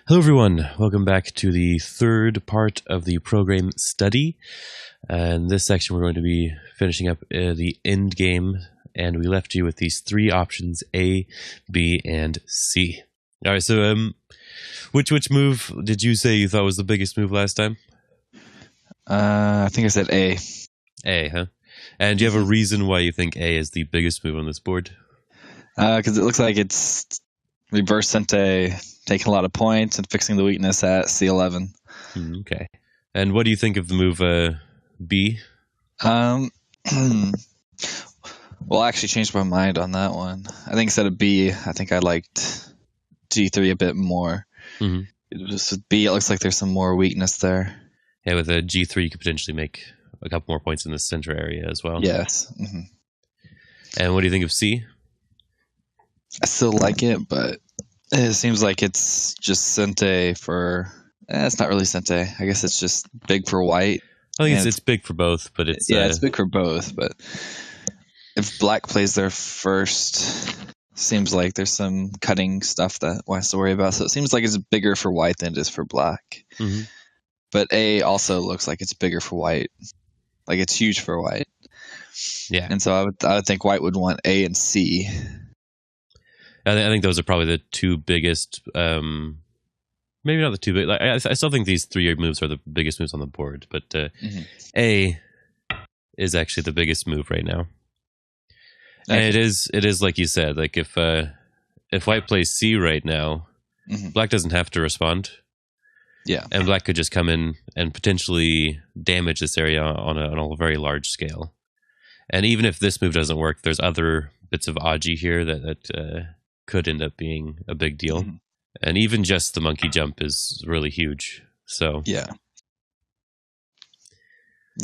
Hello, everyone. Welcome back to the third part of the program study. In this section, we're going to be finishing up the end game, and we left you with these three options: A, B, and C. All right. So, which move did you say you thought was the biggest move last time? I think I said A. A, huh? And do you have a reason why you think A is the biggest move on this board? Because it looks like it's reverse Sente taking a lot of points and fixing the weakness at C11. Okay. And what do you think of the move B? Well, I actually changed my mind on that one. I think instead of B, I think I liked G3 a bit more. Just with B, it looks like there's some more weakness there. Yeah, with a G3, you could potentially make a couple more points in the center area as well. Yes. And what do you think of C? I still like it, but it seems like it's just Sente for... it's not really Sente. I guess it's just big for white. I think it's big for both, but it's... Yeah, it's big for both, but if black plays there first, seems like there's some cutting stuff that one has to worry about. So it seems like it's bigger for white than it is for black. But A also looks like it's bigger for white. Like it's huge for white. Yeah. And so I would think white would want A and C. I think those are probably the two biggest. Maybe not the two big. Like, I still think these three moves are the biggest moves on the board, but A is actually the biggest move right now. And it is like you said. Like if white plays C right now, black doesn't have to respond. Yeah, and black could just come in and potentially damage this area on a very large scale. And even if this move doesn't work, there's other bits of Aji here that could end up being a big deal. And even just the monkey jump is really huge. So yeah,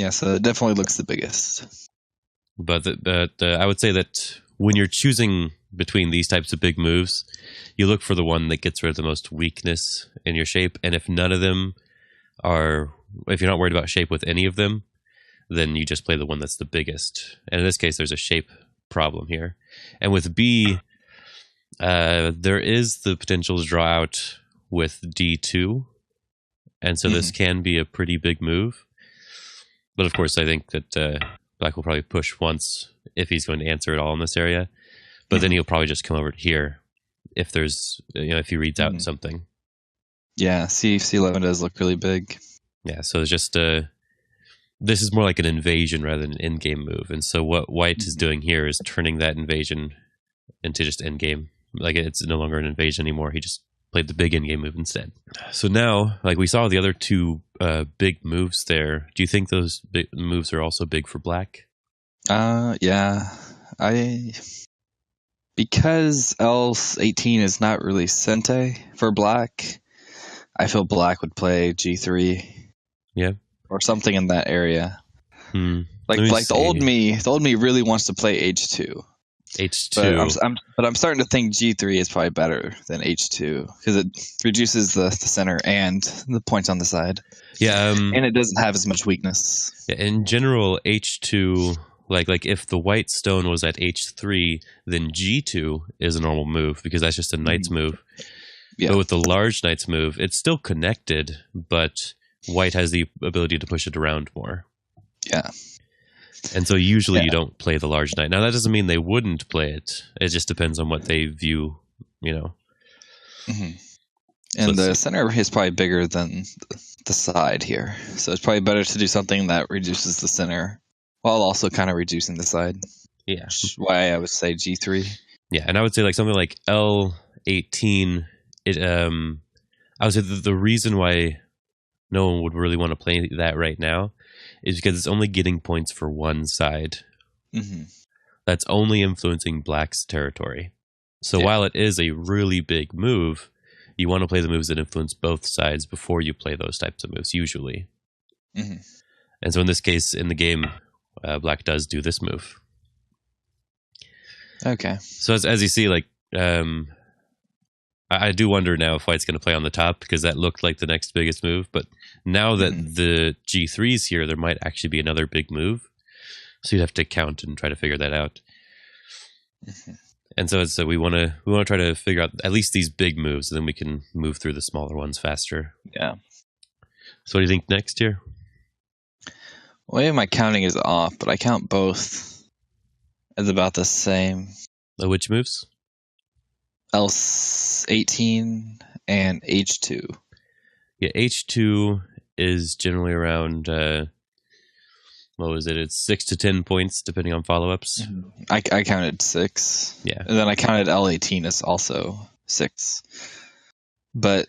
so it definitely looks the biggest. But I would say that when you're choosing between these types of big moves, you look for the one that gets rid of the most weakness in your shape. And if none of them are, if you're not worried about shape with any of them, then you just play the one that's the biggest. And in this case, there's a shape problem here. And with B, there is the potential to draw out with D2. And so this can be a pretty big move. But of course, I think that black will probably push once if he's going to answer it all in this area. But then he'll probably just come over to here if there's, if he reads out something. Yeah, C11 does look really big. Yeah, so it's just this is more like an invasion rather than an in-game move. And so what white is doing here is turning that invasion into just in-game. Like it's no longer an invasion anymore. He just played the big in-game move instead. So now, like we saw the other two big moves there. Do you think those big moves are also big for black? Yeah. Because L18 is not really Sente for black, I feel black would play G3. Yeah. Or something in that area. Like the old me really wants to play H2. H2. But I'm starting to think G3 is probably better than H2 because it reduces the center and the points on the side. Yeah. And it doesn't have as much weakness. In general, H2, like if the white stone was at H3, then G2 is a normal move because that's just a knight's move. Yeah. But with the large knight's move, it's still connected, but white has the ability to push it around more. Yeah. And so usually you don't play the large knight. Now that doesn't mean they wouldn't play it. It just depends on what they view, And so the center is probably bigger than the side here. So it's probably better to do something that reduces the center while also kind of reducing the side. Yeah. Which is why I would say G3. Yeah, and I would say like something like L18, I would say the reason why no one would really want to play that right now is because it's only getting points for one side. That's only influencing black's territory. So while it is a really big move, you want to play the moves that influence both sides before you play those types of moves, usually. And so in this case, in the game, black does do this move. Okay. So as you see, like, I do wonder now if white's going to play on the top because that looked like the next biggest move. But now that the G3's here, there might actually be another big move. So you'd have to count and try to figure that out. And so we want to try to figure out at least these big moves, and then we can move through the smaller ones faster. Yeah. So what do you think next here? Well, maybe my counting is off, but I count both as about the same. Which moves? L18 and H2. Yeah, H2 is generally around, what was it? It's 6 to 10 points, depending on follow-ups. I counted 6. Yeah. And then I counted L18 as also 6. But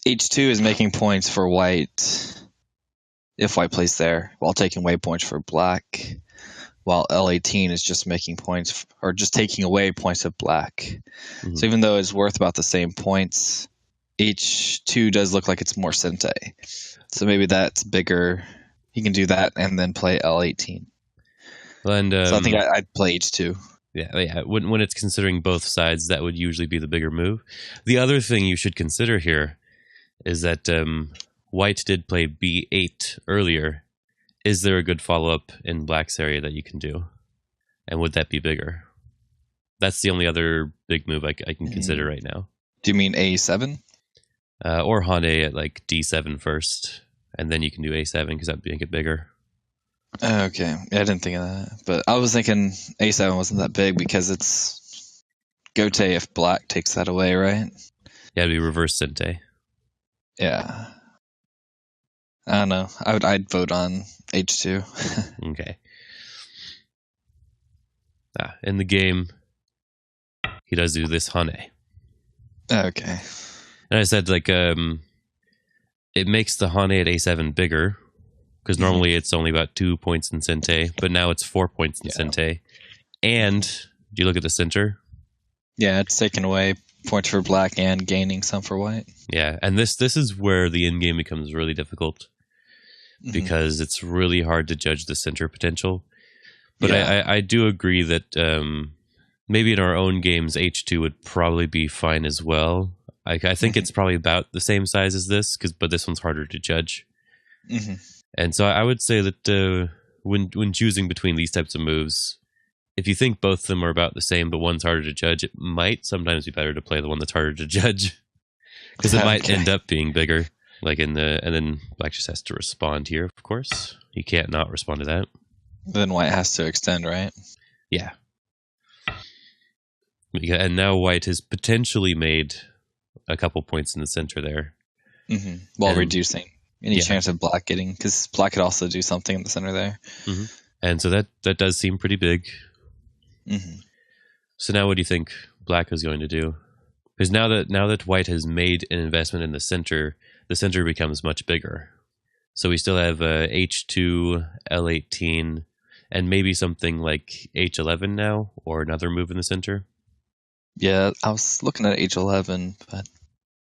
H2 is making points for white if white plays there, while taking away points for black, while L18 is just making points, or just taking away points of black. Mm-hmm. So even though it's worth about the same points, H2 does look like it's more Sente. So maybe that's bigger. He can do that and then play L18. And, so I think I'd play H2. Yeah. When it's considering both sides, that would usually be the bigger move. The other thing you should consider here is that white did play B8 earlier. Is there a good follow-up in black's area that you can do? And would that be bigger? That's the only other big move I can consider right now. Do you mean A7? Or Hane at like D7 first, and then you can do A7 because that would make it bigger. Okay. Yeah, I didn't think of that. But I was thinking A7 wasn't that big because it's Gote if black takes that away, right? Yeah, it'd be reverse Sente. Yeah. I don't know. I'd vote on H2. Okay. In the game, he does do this Hane. Okay. And I said, like, it makes the Hane at A7 bigger, because normally it's only about 2 points in Sente, but now it's 4 points in Sente. And, do you look at the center? Yeah, it's taking away points for black and gaining some for white. Yeah, and this is where the in-game becomes really difficult, because it's really hard to judge the center potential. But I do agree that maybe in our own games, H2 would probably be fine as well. I think it's probably about the same size as this, but this one's harder to judge. And so I would say that when choosing between these types of moves, if you think both of them are about the same, but one's harder to judge, it might sometimes be better to play the one that's harder to judge, because it might end up being bigger. And then black just has to respond here, of course. He can't not respond to that. Then white has to extend, right? Yeah. And now white has potentially made a couple points in the center there. While reducing any chance of black getting, because black could also do something in the center there. And so that does seem pretty big. So now what do you think black is going to do? Because now that white has made an investment in the center becomes much bigger. So we still have H2, L18, and maybe something like H11 now, or another move in the center. Yeah, I was looking at H11, but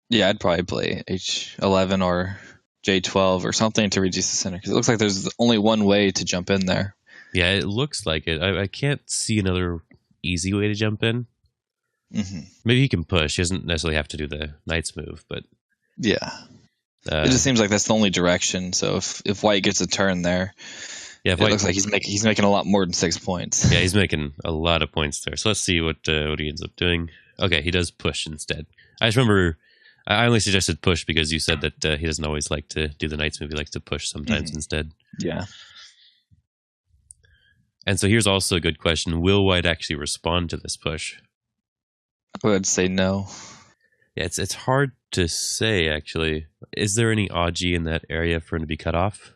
yeah, I'd probably play H11 or J12 or something to reduce the center, because it looks like there's only one way to jump in there. Yeah, it looks like it. I can't see another easy way to jump in. Maybe he can push. He doesn't necessarily have to do the knight's move, but yeah, it just seems like that's the only direction. So if white gets a turn there, it looks like he's making a lot more than 6 points. Yeah, he's making a lot of points there. So let's see what he ends up doing. Okay, he does push instead. I just remember I only suggested push because you said that he doesn't always like to do the knight's move. He likes to push sometimes instead. Yeah. And so here's also a good question. Will white actually respond to this push? I would say no. Yeah, it's hard to say, actually. Is there any Aji in that area for him to be cut off?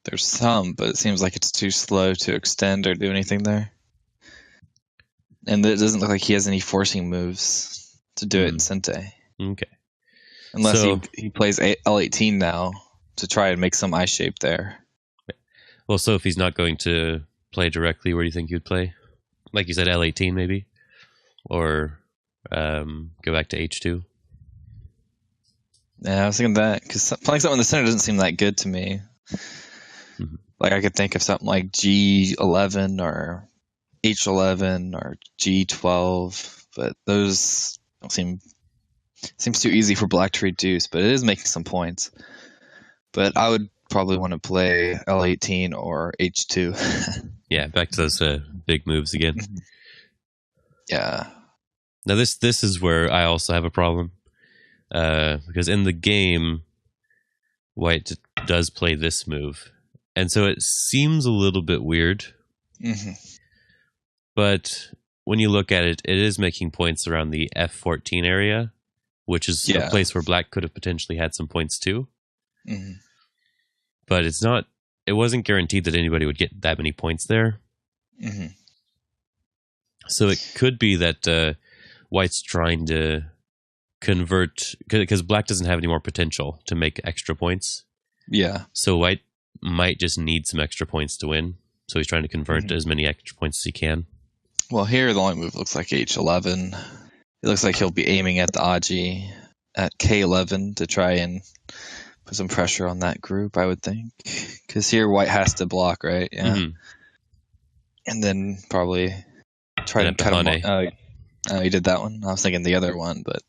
There's some, but it seems like it's too slow to extend or do anything there. And it doesn't look like he has any forcing moves to do it in Sente. Okay. Unless he plays L18 now to try and make some eye shape there. Well, so if he's not going to play directly, where do you think you'd play? Like you said, L18 maybe? Or go back to H2? Yeah, I was thinking that, because playing something in the center doesn't seem that good to me. Like I could think of something like G11 or H11 or G12, but those don't seems too easy for black to reduce, but it is making some points. But I would probably want to play L18 or H2. Yeah, back to those big moves again. Yeah. Now this is where I also have a problem, because in the game, White does play this move, and so it seems a little bit weird. Mm-hmm. But when you look at it, it is making points around the F14 area, which is a place where Black could have potentially had some points too. Mm-hmm. But it's not. It wasn't guaranteed that anybody would get that many points there. Mm-hmm. So it could be that White's trying to convert, because Black doesn't have any more potential to make extra points. Yeah. So White might just need some extra points to win. So he's trying to convert as many extra points as he can. Well, here the only move looks like H11. It looks like he'll be aiming at the Aji at K11 to try and put some pressure on that group, I would think. Because here White has to block, right? Yeah. Mm-hmm. And then probably try to cut him off. Oh, he did that one? I was thinking the other one, but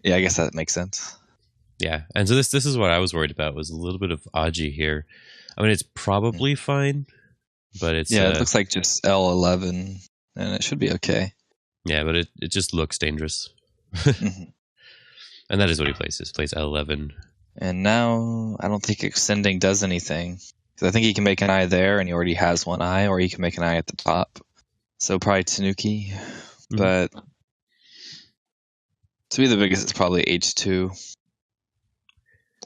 yeah, I guess that makes sense. Yeah, and so this is what I was worried about, was a little bit of Aji here. I mean, it's probably fine, but it's... Yeah, it looks like just L11, and it should be okay. Yeah, but it just looks dangerous. And that is what he plays. He plays L11. And now, I don't think extending does anything. Because I think he can make an eye there, and he already has one eye, or he can make an eye at the top. So probably Tanuki. But to me, the biggest is probably H2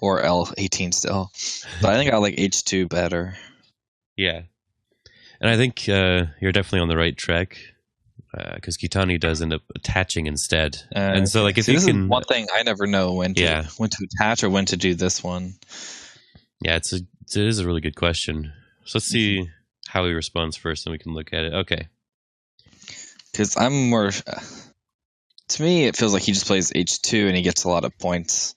or L18 still. But I think I like H2 better. Yeah. And I think you're definitely on the right track, because Kitani does end up attaching instead. And so, like, if you can... one thing I never know when to attach or when to do this one. Yeah, it is a really good question. So let's see how he responds first, and we can look at it. Okay. Because I'm more... to me, it feels like he just plays H2 and he gets a lot of points.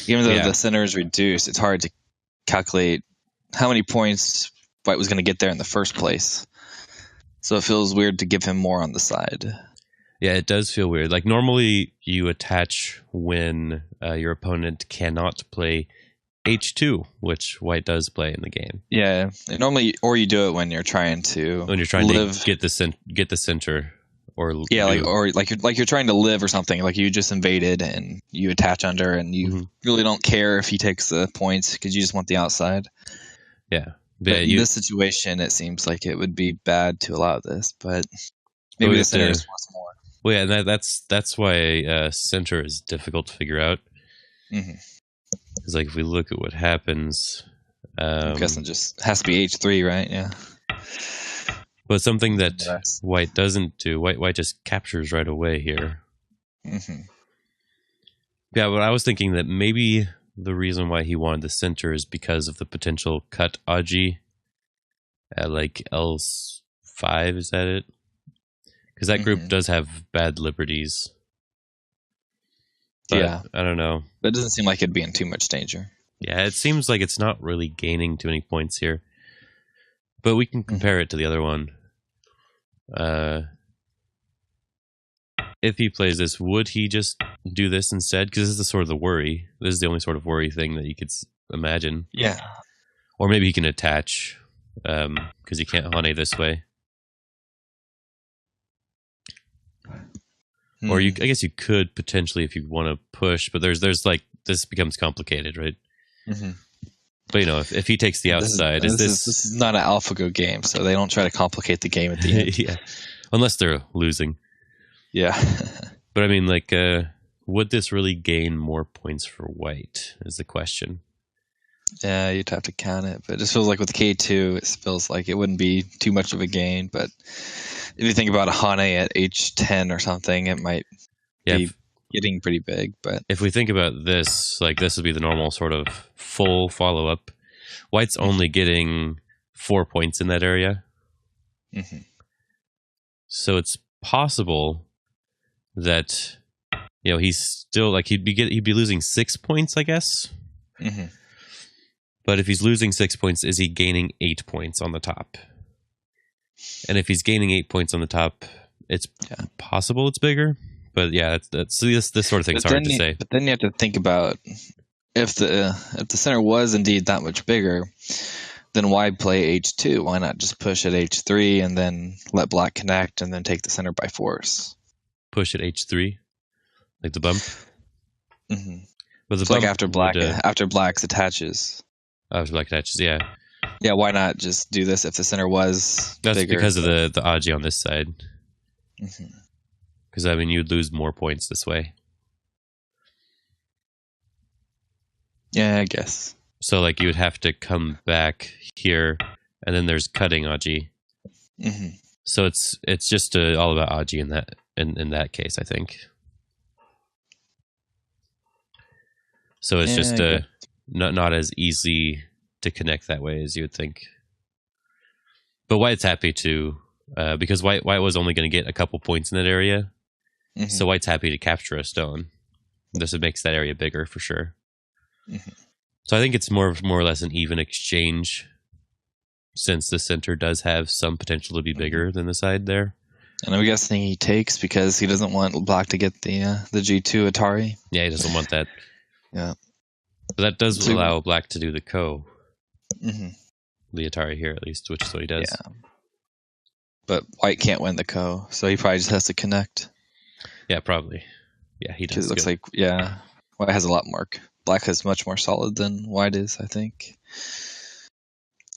Even though the center is reduced, it's hard to calculate how many points White was going to get there in the first place. So it feels weird to give him more on the side. Yeah, it does feel weird. Like, normally you attach when your opponent cannot play H2, which White does play in the game. Yeah, normally, or you do it when you're trying to get the center. Or you're trying to live or something, like you just invaded and you attach under and you really don't care if he takes the points because you just want the outside. Yeah. But in this situation, it seems like it would be bad to allow this, but maybe the center is worth more. Well, yeah, that's why center is difficult to figure out. Because like if we look at what happens, I'm guessing it just has to be H3, right? Yeah. But something that White doesn't do, White just captures right away here. Yeah, but I was thinking that maybe the reason why he wanted the center is because of the potential cut Aji at like L5, is that it? Because that group does have bad liberties. But yeah. I don't know. That doesn't seem like it'd be in too much danger. Yeah, it seems like it's not really gaining too many points here. But we can compare it to the other one. If he plays this, would he just do this instead? Because this is the sort of the worry. This is the only sort of worry thing that you could imagine. Yeah. Or maybe he can attach, because he can't Hane this way. Or I guess you could potentially if you want to push, but there's like, this becomes complicated, right? But you know, if he takes the outside, this is not an AlphaGo game, so they don't try to complicate the game at the end. Yeah, unless they're losing. Yeah. But I mean, like, would this really gain more points for White? Is the question. Yeah, you'd have to count it, but it just feels like with K2, it feels like it wouldn't be too much of a gain. But if you think about a Hane at H10 or something, it might be getting pretty big. But if we think about this, like this would be the normal sort of full follow-up. White's only getting 4 points in that area. So it's possible that, you know, he's still like he'd be losing 6 points, I guess. But if he's losing 6 points, is he gaining 8 points on the top? And if he's gaining 8 points on the top, it's possible it's bigger. But yeah, this sort of thing's hard to say. But then you have to think about if the center was indeed that much bigger, then why play H2? Why not just push at H3 and then let black connect and then take the center by force? Push at H3, like the bump. Mm-hmm. But the So bump like after black's attaches. After black attaches, yeah. Yeah, why not just do this if the center was That's bigger? because of the Aji on this side. Mm-hmm. Because, I mean, you'd lose more points this way. Yeah, I guess. So, like, you would have to come back here, and then there's cutting Aji. Mm-hmm. So it's just all about Aji in that case, I think. So it's just not as easy to connect that way as you would think. But White's happy to, because White was only going to get a couple points in that area. Mm-hmm. So White's happy to capture a stone. This makes that area bigger for sure. Mm-hmm. So I think it's more or less an even exchange, since the center does have some potential to be bigger than the side there. And I'm guessing he takes because he doesn't want black to get the G2 Atari. Yeah, he doesn't want that. Yeah. But that does allow black to do the Ko. Mm-hmm. The Atari here, at least, which is what he does. Yeah. But White can't win the Ko, so he probably just has to connect. Yeah, probably. Yeah, he does. Because it looks like, White has a lot more. Black is much more solid than White is, I think.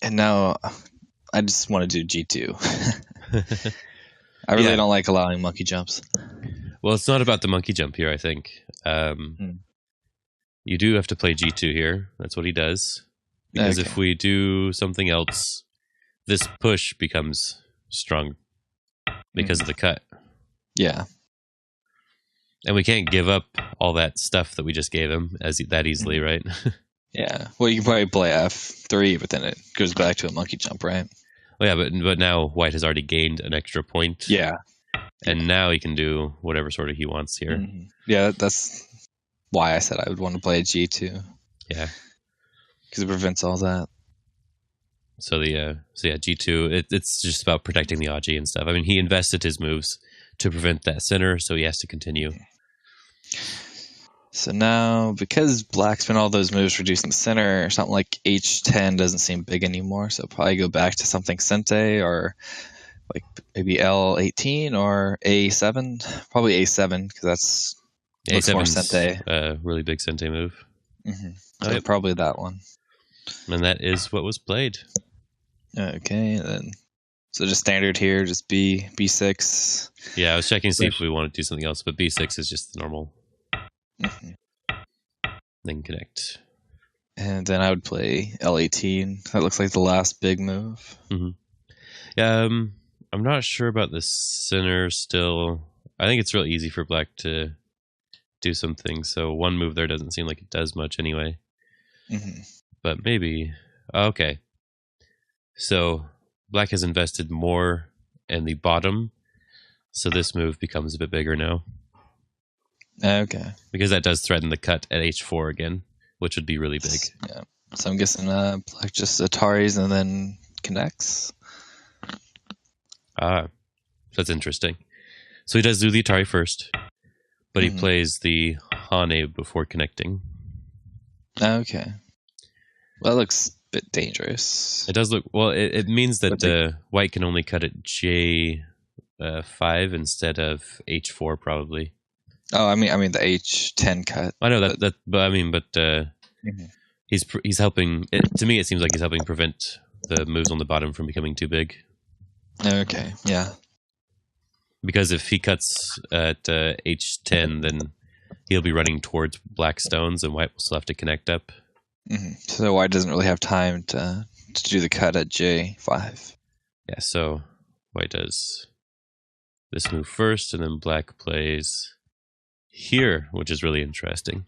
And now I just want to do G2. I really don't like allowing monkey jumps. Well, it's not about the monkey jump here, I think. You do have to play G2 here. That's what he does. Because if we do something else, this push becomes strong because of the cut. Yeah. And we can't give up all that stuff that we just gave him that easily, right? Yeah. Well, you can probably play F3, but then it goes back to a monkey jump, right? Well, yeah, but now White has already gained an extra point. Yeah. And now he can do whatever sort of he wants here. Mm-hmm. Yeah, that's why I said I would want to play G2. Yeah. Because it prevents all that. So G2, it's just about protecting the Aji and stuff. I mean, he invested his moves to prevent that center, so he has to continue. So now, because black spent all those moves reducing the center, something like H10 doesn't seem big anymore, so probably go back to something Sente, or like maybe L18 or A7. Probably A7, because that's looks more Sente. A really big Sente move. Mm-hmm. So probably that one. And that is what was played. Okay, then. So just standard here, just B6. Yeah, I was checking to see if we want to do something else, but B6 is just the normal. Mm-hmm. Then connect. And then I would play L18. That looks like the last big move. Mm-hmm. Yeah, I'm not sure about the center still. I think it's real easy for black to do something, so one move there doesn't seem like it does much anyway. Mm-hmm. But maybe. Okay. So black has invested more in the bottom, so this move becomes a bit bigger now. Okay. Because that does threaten the cut at H4 again, which would be really big. Yeah. So I'm guessing black just Ataris and then connects. That's interesting. So he does do the Atari first, but he plays the Hane before connecting. Okay. Well, that looks a bit dangerous. It does look... Well, it means that White can only cut at J5 instead of H4, probably. Oh, I mean the H10 cut. I know but he's helping... to me, it seems like he's helping prevent the moves on the bottom from becoming too big. Okay, yeah. Because if he cuts at H10, then he'll be running towards black stones, and White will still have to connect up. Mm-hmm. So White doesn't really have time to do the cut at J5. Yeah, so White does this move first, and then black plays here, which is really interesting.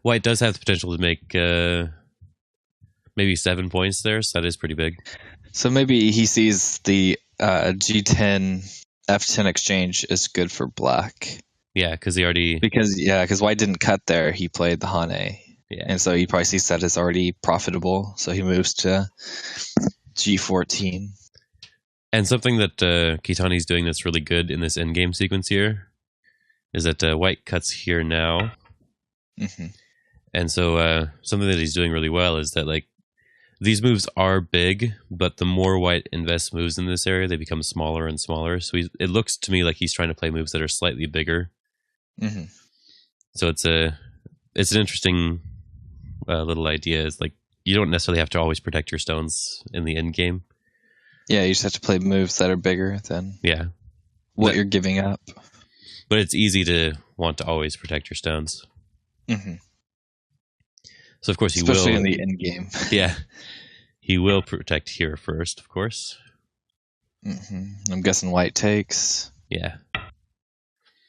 White does have the potential to make maybe 7 points there, so that is pretty big. So maybe he sees the G10 F10 exchange is good for black. Yeah, because he already... Because White didn't cut there, he played the Hane. Yeah. And so he probably sees that as already profitable, so he moves to G14. And something that Kitani's doing that's really good in this endgame sequence here is that White cuts here now. Mm-hmm. And so something that he's doing really well is that, like, these moves are big, but the more white invests moves in this area, they become smaller and smaller. So it looks to me like he's trying to play moves that are slightly bigger. Mm-hmm. So it's an interesting little idea. It's like you don't necessarily have to always protect your stones in the end game. Yeah, you just have to play moves that are bigger than what you're giving up. But it's easy to want to always protect your stones. Mm-hmm. So of course especially in the end game. Yeah, he will protect here first, of course. Mm-hmm. I'm guessing white takes. Yeah,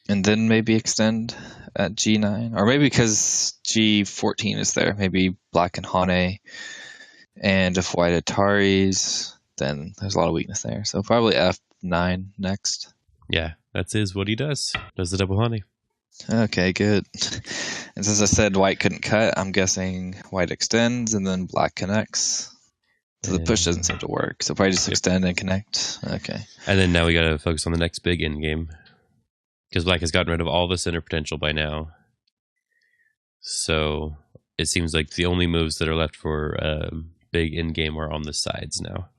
and then maybe extend at G9, or maybe because G14 is there, maybe black and Hane, and if white Ataris, then there's a lot of weakness there. So probably F9 next. Yeah, that is what he does. Does the double Hane. Okay, good. And since I said white couldn't cut, I'm guessing white extends and then black connects. So the push doesn't seem to work. So probably just extend and connect. Okay. And then now we got to focus on the next big end game. Because black has gotten rid of all the center potential by now. So it seems like the only moves that are left for big end game are on the sides now.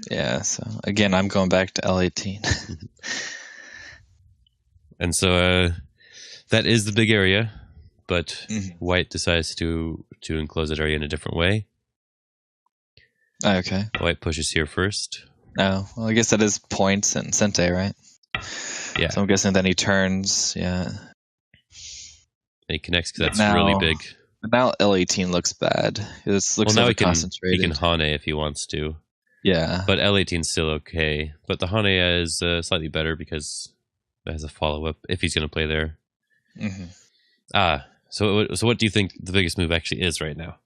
Yeah, so again, I'm going back to L18. And so that is the big area, but white decides to enclose that area in a different way. Okay. White pushes here first. Oh, well, I guess that is points and Sente, right? Yeah. So I'm guessing then he turns, yeah. And he connects because that's really big. But now L18 looks bad. This looks like concentrated. He can Hane if he wants to. Yeah. But L18 is still okay. But the Hane is slightly better because it has a follow-up if he's going to play there. Mm-hmm. So what do you think the biggest move actually is right now?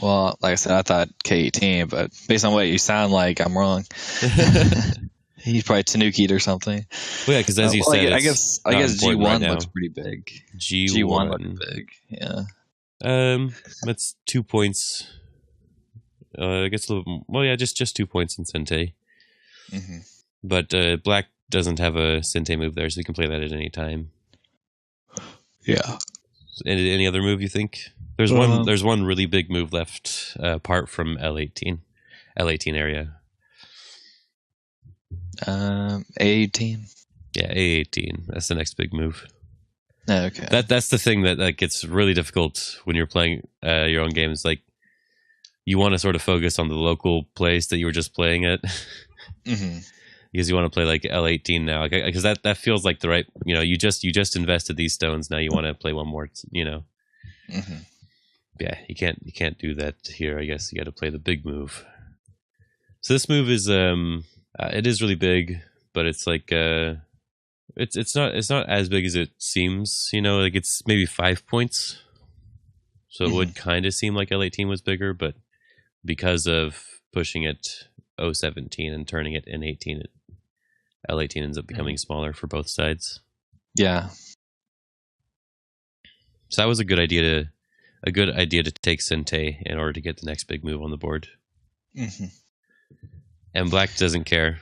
Well, like I said, I thought K18, but based on what you sound like, I'm wrong. He's probably Tanuki'd or something. Well, yeah, because as you said, I guess G1 right looks pretty big. G1 looks big, yeah. That's 2 points. I guess a little. Well, yeah, just 2 points in Sente. Mm-hmm. But black doesn't have a Sente move there, so you can play that at any time. Yeah. Any other move you think? There's one really big move left apart from L18 area. A18. Yeah, A18. That's the next big move. Okay. That's the thing that gets really difficult when you're playing your own games. Like, you want to sort of focus on the local place that you were just playing at. Mm-hmm. Because you want to play like L18 now, because that feels like the right. You just invested these stones. Now you want to play one more. Mm-hmm. Yeah, you can't do that here. I guess you got to play the big move. So this move is it is really big, but it's like it's not as big as it seems. Like it's maybe 5 points. So it would kind of seem like L18 was bigger, but because of pushing it O17 and turning it N18, L18 ends up becoming smaller for both sides. Yeah. So that was a good idea to take Sente in order to get the next big move on the board. Mm-hmm. And black doesn't care.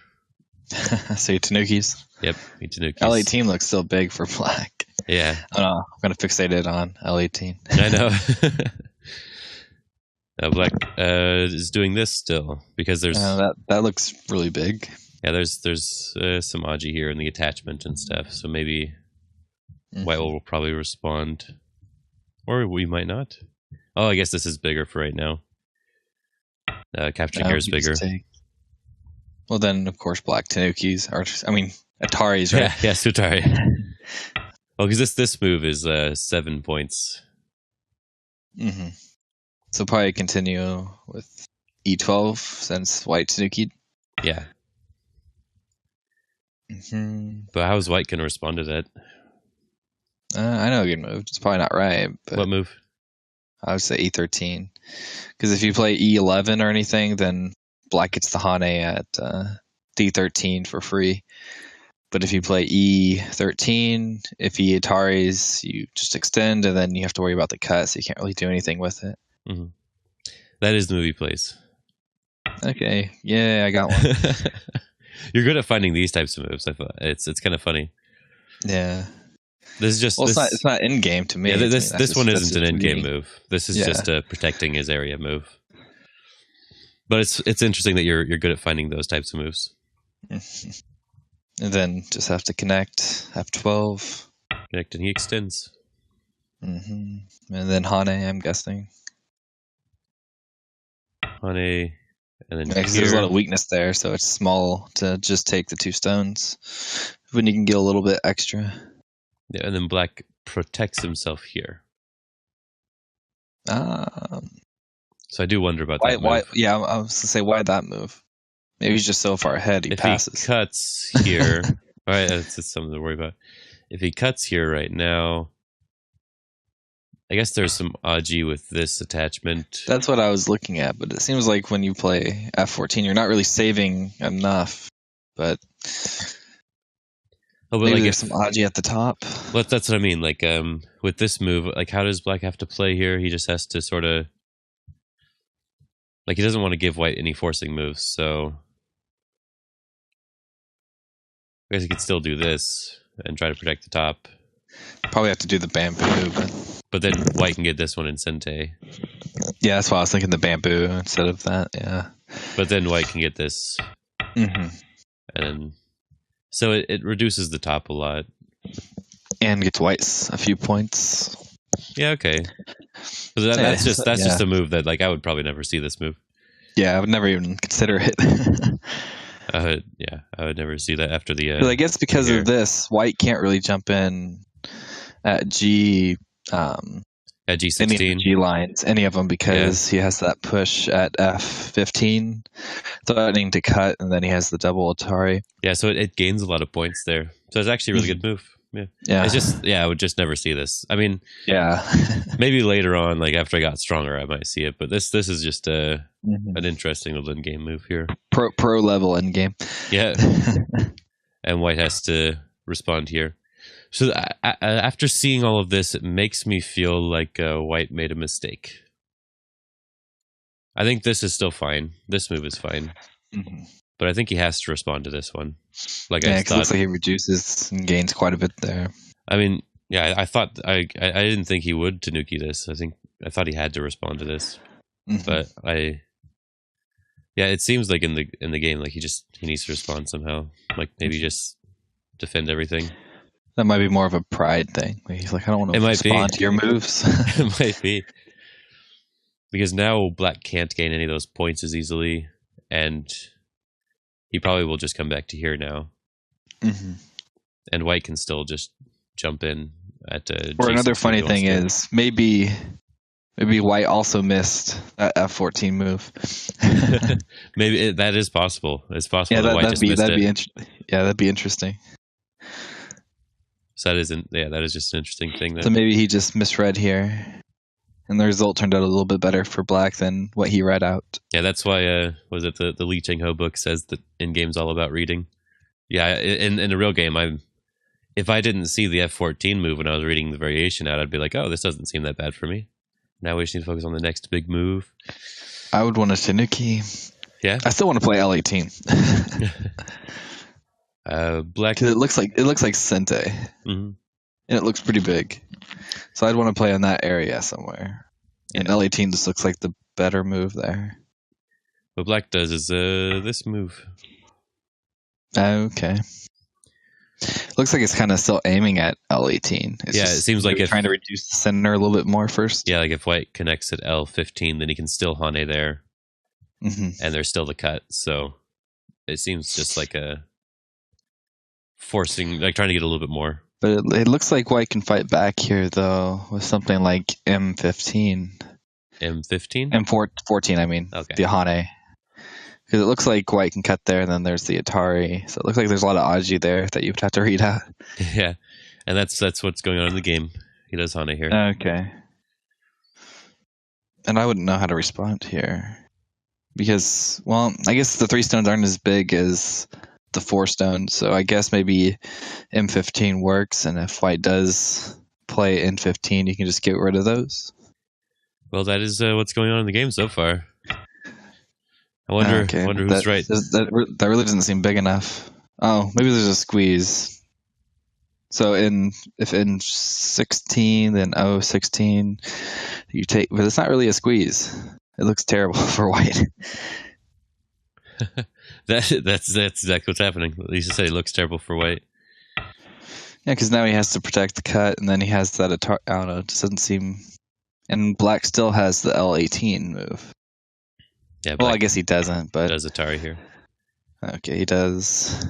So you Tanukis? Yep, he Tanukis. L18 looks so big for black. Yeah. I don't know. I'm going to fixate it on L18. I know. Black is doing this still because there's that looks really big. Yeah, there's some Aji here in the attachment and stuff, so maybe white will probably respond, or we might not. Oh, I guess this is bigger for right now. Capturing here is bigger. Well, then of course black Tanukis, Ataris, right? Yeah, Sutari. Well, because this move is 7 points. Mm-hmm. So probably continue with E12 since white Tanuki. Yeah. Mm-hmm. But how is white going to respond to that? I know a good move. It's probably not right. But what move? I would say E13. Because if you play E11 or anything, then black gets the Hane at D13 for free. But if you play E13, if he Ataris, you just extend, and then you have to worry about the cut, so you can't really do anything with it. Mm-hmm. That is the move he plays. Okay. Yeah, I got one. You're good at finding these types of moves. I thought it's kind of funny. Yeah. This is just. Well, it's not in game to me. Yeah, this one isn't an in game move. This is just a protecting his area move. But it's interesting that you're good at finding those types of moves. And then just have to connect. Have 12. Connect and he extends. And then Hane, I'm guessing. Hane, and then Because there's a lot of weakness there, so it's small to just take the 2 stones when you can get a little bit extra. Yeah, and then black protects himself here. So I do wonder about that move. Why? Yeah, I was going to say, why that move? Maybe he's just so far ahead, he passes. If he cuts here, all right, that's just something to worry about. If he cuts here right now, I guess there's some Aji with this attachment. That's what I was looking at, but it seems like when you play F14, you're not really saving enough. But maybe there's some Aji at the top. Well, that's what I mean. Like, with this move, like, how does black have to play here? He just has to sort of, like, he doesn't want to give white any forcing moves. So I guess he could still do this and try to protect the top. Probably have to do the bamboo, but then white can get this one in Sente. Yeah, that's why I was thinking the bamboo instead of that. Yeah, but then white can get this, and so it reduces the top a lot, and gets white's a few points. Yeah, okay. So that's just a move that, like, I would probably never see this move. Yeah, I would never even consider it. I would never see that after the. I guess because of this, white can't really jump in at G. At G16, any of the G lines, any of them, because he has that push at F15, threatening to cut, and then he has the double Atari. Yeah, so it gains a lot of points there. So it's actually a really good move. Yeah. It's just, I would just never see this. I mean, maybe later on, like after I got stronger, I might see it. But this is just an interesting little in-game move here. Pro level in-game. Yeah. And white has to respond here. So after seeing all of this, it makes me feel like white made a mistake. I think this is still fine. This move is fine. But I think he has to respond to this one. Like, it looks like he reduces and gains quite a bit there. I mean, yeah, I thought I didn't think he would Tanuki this. I thought he had to respond to this. But it seems like in the game, like he needs to respond somehow. Like maybe just defend everything. That might be more of a pride thing. He's like, I don't want to respond to your moves. It might be. Because now black can't gain any of those points as easily, and he probably will just come back to here now. And white can still just jump in at Or another funny thing is, maybe white also missed that F14 move. Maybe that is possible. It's possible that white just missed it. That'd be interesting. So that is just an interesting thing. So maybe he just misread here, and the result turned out a little bit better for black than what he read out. Yeah, that's why was it the Lee Ching-ho book says that in game's all about reading. Yeah, in a real game, if I didn't see the F14 move when I was reading the variation out, I'd be like, oh, this doesn't seem that bad for me. Now we just need to focus on the next big move. I would want a Tanuki. Yeah, I still want to play L18. Black. Because it looks like Sente, and it looks pretty big. So I'd want to play in that area somewhere. And L18 just looks like the better move there. What black does is this move. Okay. Looks like it's kind of still aiming at L18. It seems like it's trying to reduce the center a little bit more first. Yeah, like if white connects at L15, then he can still Hane there, and there's still the cut. So it seems just like a forcing, like trying to get a little bit more. But it looks like white can fight back here though with something like M15. M15? M14, I mean. Okay. The Hane. Because it looks like white can cut there, and then there's the Atari. So it looks like there's a lot of Aji there that you would have to read out. Yeah, and that's what's going on in the game. He does Hane here. Okay. And I wouldn't know how to respond here. Because, well, I guess the 3 stones aren't as big as the 4 stones. So I guess maybe M15 works, and if white does play N15, you can just get rid of those. Well, that is what's going on in the game so far. I wonder who's right. That really doesn't seem big enough. Oh, maybe there's a squeeze. So if in 16, then O16, you take, but it's not really a squeeze. It looks terrible for white. That's exactly what's happening. Lisa said he looks terrible for white. Yeah, because now he has to protect the cut, and then he has that. I don't know. It just doesn't seem. And black still has the L18 move. Yeah. Well, I guess he doesn't, but does Atari here? Okay, he does.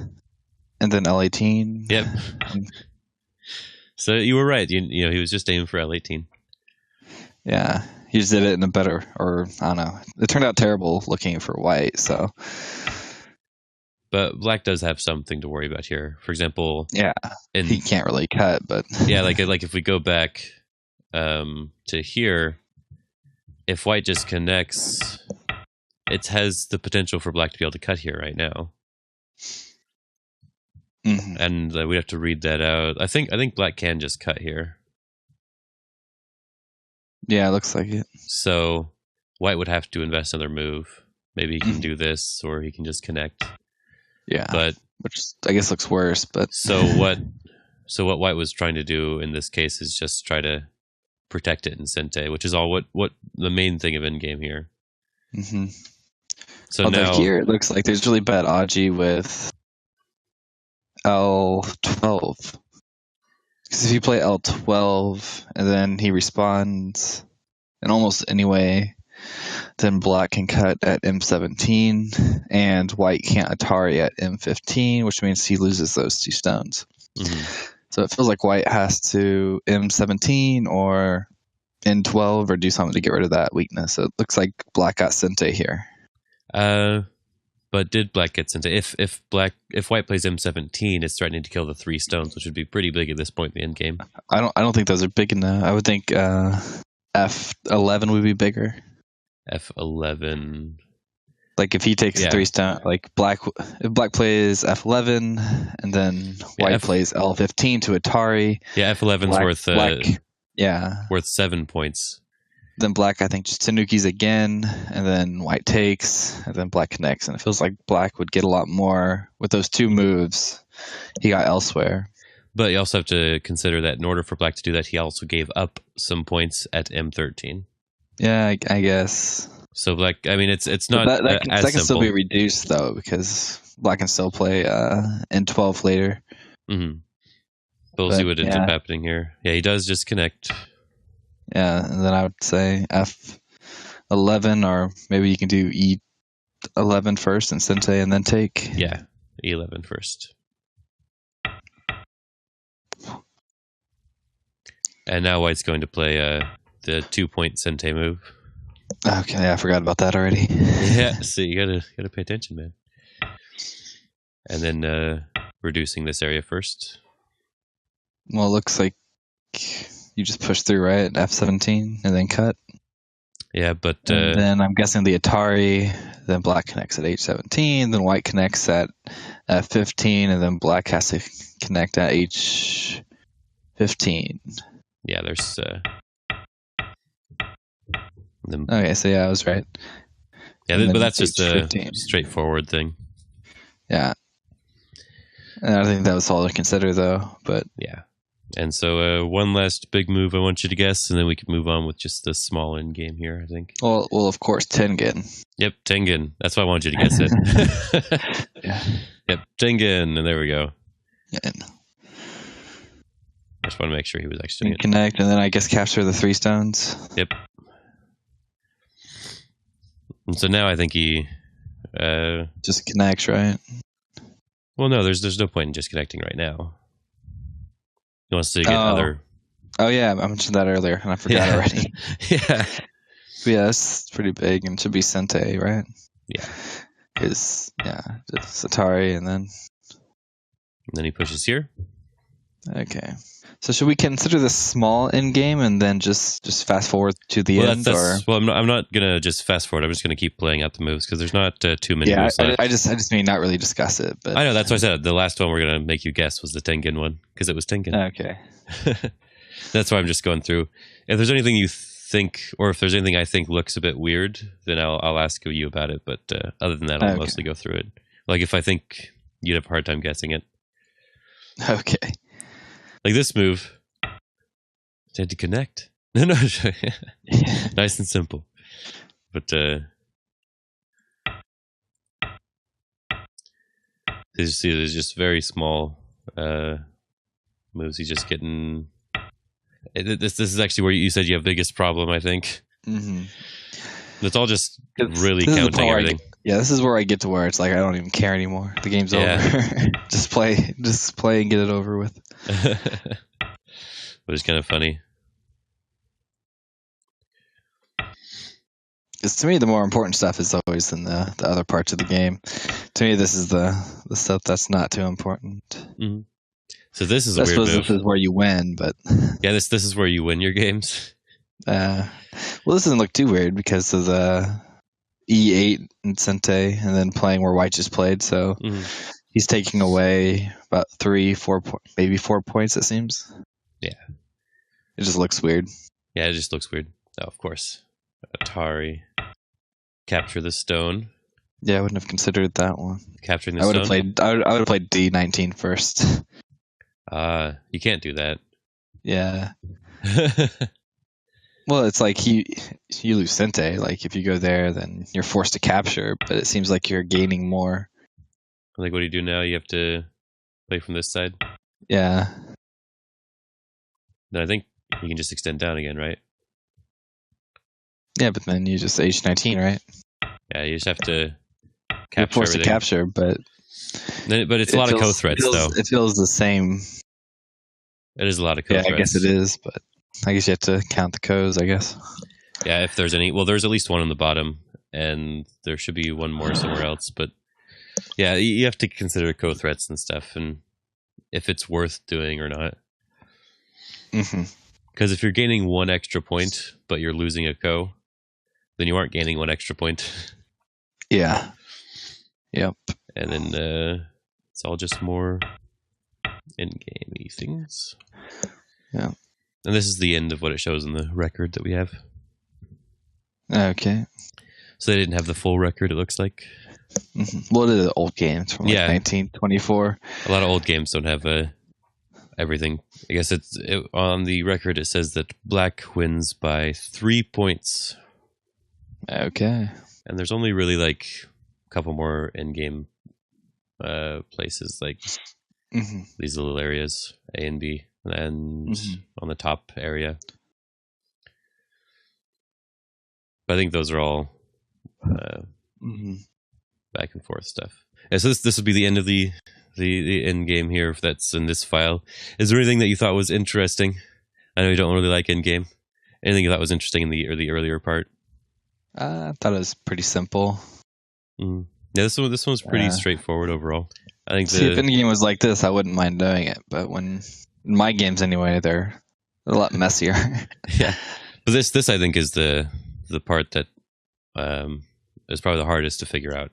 And then L18. Yep. So you were right. You know, he was just aiming for L18. Yeah, he just did it in a better, or I don't know. It turned out terrible looking for white. So. But black does have something to worry about here. For example, he can't really cut, but yeah, like if we go back to here, if white just connects, it has the potential for black to be able to cut here right now. Mm-hmm. And we have to read that out. I think black can just cut here. Yeah, it looks like it. So white would have to invest another move. Maybe he can do this, or he can just connect. Yeah, but which I guess looks worse. But so what white was trying to do in this case is just try to protect it in Sente, which is all what the main thing of endgame here. Mm-hmm. So now here it looks like there's really bad Aji with L12. Because if you play L12 and then he responds in almost any way, then black can cut at M17 and white can't Atari at M15, which means he loses those 2 stones. Mm-hmm. So it feels like white has to M17 or N12 or do something to get rid of that weakness. So it looks like black got Sente here. But did black get Sente? If white plays M17, it's threatening to kill the 3 stones, which would be pretty big at this point in the end game. I don't think those are big enough. I would think F11 would be bigger. F11. Like if he takes 3 stone, like if black plays F11 and then white plays L15 to Atari. Yeah, F11's worth 7 points. Then black, I think, just Tanukis again, and then white takes, and then black connects. And it feels like black would get a lot more with those 2 moves he got elsewhere. But you also have to consider that in order for black to do that, he also gave up some points at M13. Yeah, I guess. So black, I mean, it's not that as can simple. still be reduced though, because black can still play N12 later. Mm-hmm. But we'll see what ends up happening here. Yeah, he does just connect. Yeah, and then I would say F11, or maybe you can do E11 first and Sente and then take. Yeah, E11 first. And now white's going to play the 2-point Sente move. Okay, I forgot about that already. Yeah, so you gotta pay attention, man. And then reducing this area first. Well, it looks like you just push through, right? F17 and then cut. Yeah, but and then I'm guessing the Atari, then black connects at H17, then white connects at F15, and then black has to connect at H15. Yeah, there's okay, so yeah, I was right. Yeah, but that's just a straightforward thing. Yeah. And I think that was all to consider, though. But yeah. And so one last big move I want you to guess, and then we can move on with just the small end game here, I think. Well, of course, Tengen. Yep, Tengen. That's why I wanted you to guess it. Yeah. Yep, Tengen, and there we go. And I just want to make sure he was actually doing it. Connect, and then I guess capture the 3 stones. Yep. And so now I think he just connects, right? Well, no, there's no point in just connecting right now. He wants to get other. Oh yeah, I mentioned that earlier, and I forgot already. Yeah. Yeah, that's pretty big, and it should be Sente, right? Yeah. Just Atari, and then he pushes here. Okay. So should we consider this small end game and then just fast forward to the end? Well, I'm not gonna just fast forward. I'm just gonna keep playing out the moves because there's not too many moves left. I just mean not really discuss it. But I know that's what I said. The last one we're gonna make you guess was the Tengen one because it was Tengen. Okay. That's why I'm just going through. If there's anything you think, or if there's anything I think looks a bit weird, then I'll ask you about it. But other than that, I'll mostly go through it. Like if I think you'd have a hard time guessing it. Okay. Like this move, had to connect. No, nice and simple. But There's just very small moves. He's just getting. This is actually where you said you have biggest problem, I think. Mm-hmm. It's all just really counting everything. This is where I get to where it's like I don't even care anymore. The game's over. just play and get it over with. Which is kind of funny. Because to me, the more important stuff is always in the other parts of the game. To me, this is the stuff that's not too important. Mm-hmm. So this is a weird move. This is where you win, but yeah, this is where you win your games. Well, this doesn't look too weird because of the E8 and Sente, and then playing where White just played. So he's taking away about 3-4 maybe 4 points. It seems. Yeah, it just looks weird. Yeah, it just looks weird. Oh, of course, Atari capture the stone. Yeah, I wouldn't have considered that one. Capturing the stone. I would have played D19 first. You can't do that. Yeah. Well, it's like you lose Sente. Like if you go there, then you're forced to capture. But it seems like you're gaining more. Like what do you do now? You have to play from this side. Yeah. Then I think you can just extend down again, right? Yeah, but then you just H19, right? Yeah, you just have to capture. You're forced everything. To capture, but it's a lot of co-threats, though. It feels the same. It is a lot of co-threats. Yeah, I guess it is, but I guess you have to count the co's, I guess. Yeah, if there's any. Well, there's at least one on the bottom, and there should be one more somewhere else. But yeah, you have to consider co-threats and stuff, and if it's worth doing or not. Because if you're gaining 1 extra point, but you're losing a co, then you aren't gaining 1 extra point. Yeah. Yep. And then it's all just more in-game-y things. Yeah. And this is the end of what it shows in the record that we have. Okay. So they didn't have the full record, it looks like. Well, it is old games from 1924. A lot of old games don't have everything. I guess on the record it says that Black wins by 3 points. Okay. And there's only really like a couple more in-game places, like these little areas, A and B, and on the top area. But I think those are all back and forth stuff. Yeah, so this would be the end of the end game here. If that's in this file, is there anything that you thought was interesting? I know you don't really like end game. Anything you thought was interesting in the earlier part? I thought it was pretty simple. Yeah, this one's pretty straightforward overall. I think if any game was like this, I wouldn't mind doing it. But when in my games anyway, they're a lot messier. Yeah, but this I think is the part that is probably the hardest to figure out.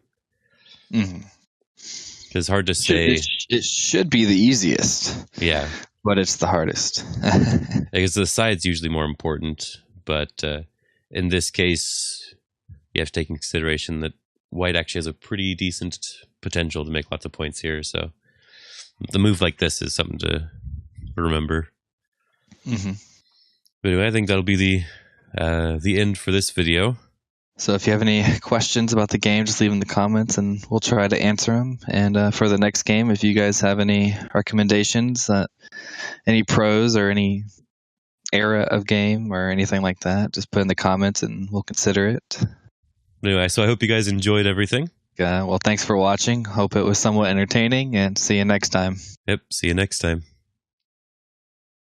It's hard to say. It should be the easiest. Yeah, but it's the hardest. Because the side's usually more important, but in this case, you have to take into consideration that White actually has a pretty decent potential to make lots of points here. So the move like this is something to remember. But anyway, I think that'll be the end for this video. So if you have any questions about the game, just leave them in the comments and we'll try to answer them. And for the next game, if you guys have any recommendations, any pros or any era of game or anything like that, just put in the comments and we'll consider it. Anyway, so I hope you guys enjoyed everything. Well, thanks for watching. Hope it was somewhat entertaining and see you next time. Yep, see you next time.